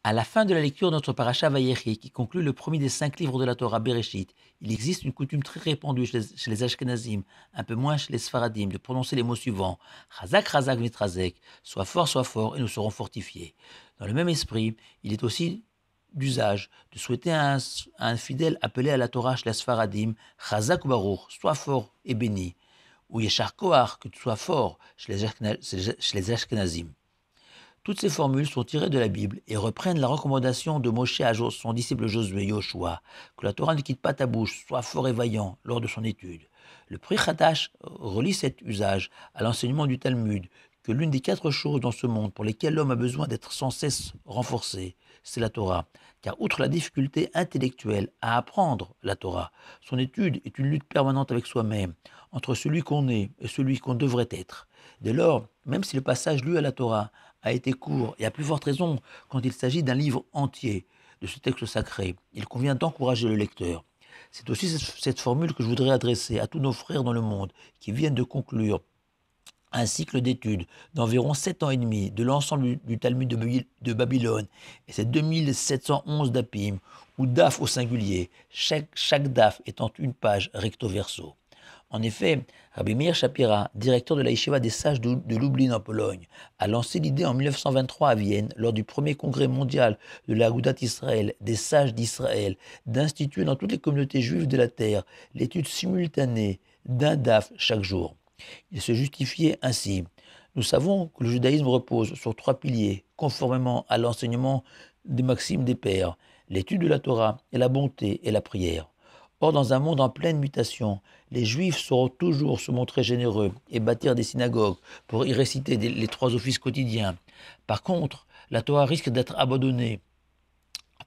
À la fin de la lecture de notre paracha Vayechi, qui conclut le premier des 5 livres de la Torah Bereshit, il existe une coutume très répandue chez les Ashkenazim, un peu moins chez les Sfaradim, de prononcer les mots suivants Chazak, Chazak, Vitrazek, sois fort, et nous serons fortifiés. Dans le même esprit, il est aussi d'usage de souhaiter à un fidèle appelé à la Torah chez les Sfaradim Chazak ou Baruch, sois fort et béni, ou Yeshar Koach, que tu sois fort chez les Ashkenazim. Toutes ces formules sont tirées de la Bible et reprennent la recommandation de Moshe à son disciple Josué Yoshua, que la Torah ne quitte pas ta bouche, sois fort et vaillant lors de son étude. Le Pri Hadash relie cet usage à l'enseignement du Talmud, que l'une des 4 choses dans ce monde pour lesquelles l'homme a besoin d'être sans cesse renforcé, c'est la Torah. Car outre la difficulté intellectuelle à apprendre la Torah, son étude est une lutte permanente avec soi-même, entre celui qu'on est et celui qu'on devrait être. Dès lors, même si le passage lu à la Torah a été court et à plus forte raison quand il s'agit d'un livre entier de ce texte sacré, il convient d'encourager le lecteur. C'est aussi cette formule que je voudrais adresser à tous nos frères dans le monde qui viennent de conclure un cycle d'études d'environ 7 ans et demi de l'ensemble du Talmud de Babylone et ses 2711 dapim, ou daf au singulier, chaque daf étant une page recto verso. En effet, Rabbi Meir Shapira, directeur de la Yeshiva des Sages de Lublin en Pologne, a lancé l'idée en 1923 à Vienne, lors du premier congrès mondial de la Agudat Israël, des Sages d'Israël, d'instituer dans toutes les communautés juives de la terre l'étude simultanée d'un daf chaque jour. Il se justifiait ainsi. Nous savons que le judaïsme repose sur 3 piliers, conformément à l'enseignement des maximes des pères, l'étude de la Torah et la bonté et la prière. Or, dans un monde en pleine mutation, les Juifs sauront toujours se montrer généreux et bâtir des synagogues pour y réciter les 3 offices quotidiens. Par contre, la Torah risque d'être abandonnée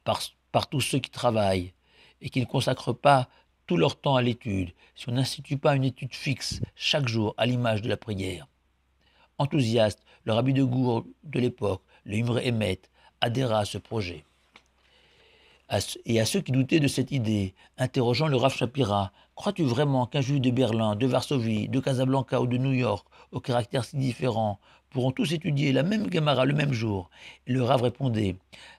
par tous ceux qui travaillent et qui ne consacrent pas tout leur temps à l'étude si on n'institue pas une étude fixe chaque jour à l'image de la prière. Enthousiaste, le rabbi de Gour de l'époque, le Imre Emet, adhéra à ce projet. Et à ceux qui doutaient de cette idée, interrogeant le Rav Shapira, crois-tu vraiment qu'un juif de Berlin, de Varsovie, de Casablanca ou de New York, aux caractères si différents, pourront tous étudier la même Gemara le même jour? Et le Rav répondait,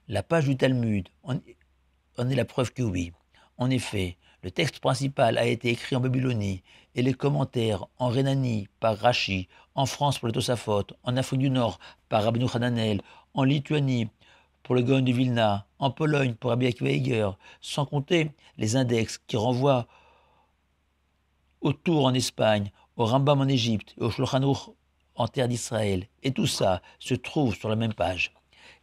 la page du Talmud en est la preuve que oui. En effet, le texte principal a été écrit en Babylonie et les commentaires en Rhénanie par Rashi, en France pour les Tosafot, en Afrique du Nord par Rabbeinu Hananel, en Lituanie pour le Gaon de Vilna, en Pologne pour Rabbi Akiva Eiger, sans compter les index qui renvoient au Tour en Espagne, au Rambam en Égypte et au Shulchan Aruch en terre d'Israël. Et tout ça se trouve sur la même page.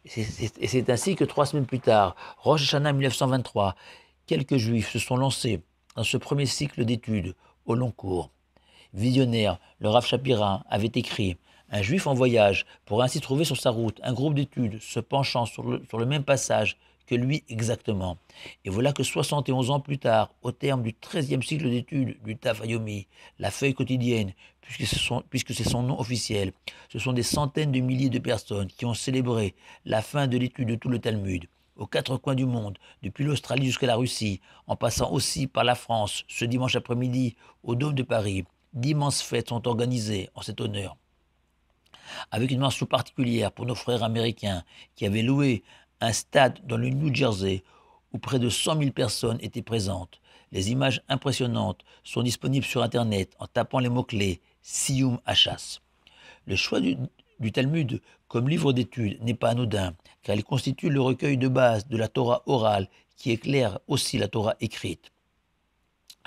Et c'est ainsi que 3 semaines plus tard, Rosh Hashanah 1923, quelques juifs se sont lancés dans ce premier cycle d'études au long cours. Visionnaire, le Rav Shapira avait écrit « Un juif en voyage pourrait ainsi trouver sur sa route un groupe d'études se penchant sur le même passage que lui exactement. » Et voilà que 71 ans plus tard, au terme du 13e cycle d'études du Daf Yomi, la feuille quotidienne, puisque c'est son nom officiel, ce sont des centaines de milliers de personnes qui ont célébré la fin de l'étude de tout le Talmud, aux 4 coins du monde, depuis l'Australie jusqu'à la Russie, en passant aussi par la France, ce dimanche après-midi, au Dôme de Paris. D'immenses fêtes sont organisées en cet honneur, avec une mention particulière pour nos frères américains qui avaient loué un stade dans le New Jersey où près de 100 000 personnes étaient présentes. Les images impressionnantes sont disponibles sur Internet en tapant les mots-clés Siyum Hachas. Le choix du Talmud comme livre d'études n'est pas anodin, car il constitue le recueil de base de la Torah orale qui éclaire aussi la Torah écrite.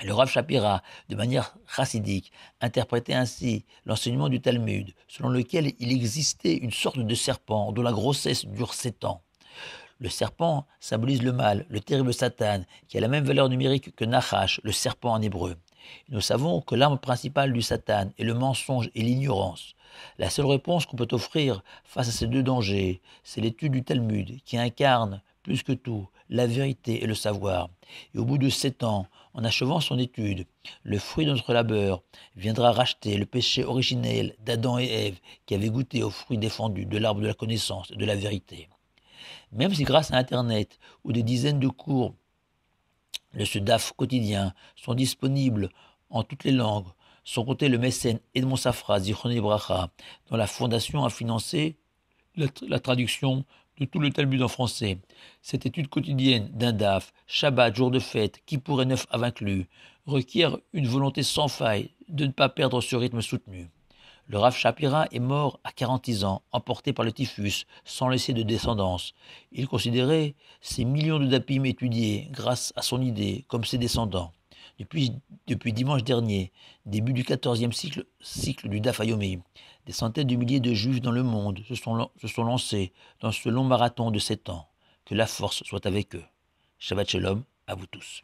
Le Rav Shapira, de manière chassidique, interprétait ainsi l'enseignement du Talmud, selon lequel il existait une sorte de serpent dont la grossesse dure 7 ans. Le serpent symbolise le mal, le terrible Satan, qui a la même valeur numérique que Nachash, le serpent en hébreu. Et nous savons que l'arme principale du Satan est le mensonge et l'ignorance. La seule réponse qu'on peut offrir face à ces 2 dangers, c'est l'étude du Talmud, qui incarne, plus que tout, la vérité et le savoir. Et au bout de 7 ans, en achevant son étude, le fruit de notre labeur viendra racheter le péché originel d'Adam et Ève qui avaient goûté aux fruits défendus de l'arbre de la connaissance et de la vérité. Même si grâce à Internet ou des dizaines de cours de ce DAF quotidien sont disponibles en toutes les langues, sans compter le mécène Edmond Safra, Zichroné Bracha, dont la fondation a financé la traduction de tout le Talmud en français. Cette étude quotidienne d'un daf, Shabbat, jour de fête, Kippour et 9 av inclus, requiert une volonté sans faille de ne pas perdre ce rythme soutenu. Le Rav Shapira est mort à 46 ans, emporté par le typhus, sans laisser de descendance. Il considérait ces millions de dapim étudiés grâce à son idée comme ses descendants. Depuis dimanche dernier, début du 14e cycle du Daf Yomi, des centaines de milliers de juifs dans le monde se sont lancés dans ce long marathon de 7 ans. Que la force soit avec eux. Shabbat Shalom à vous tous.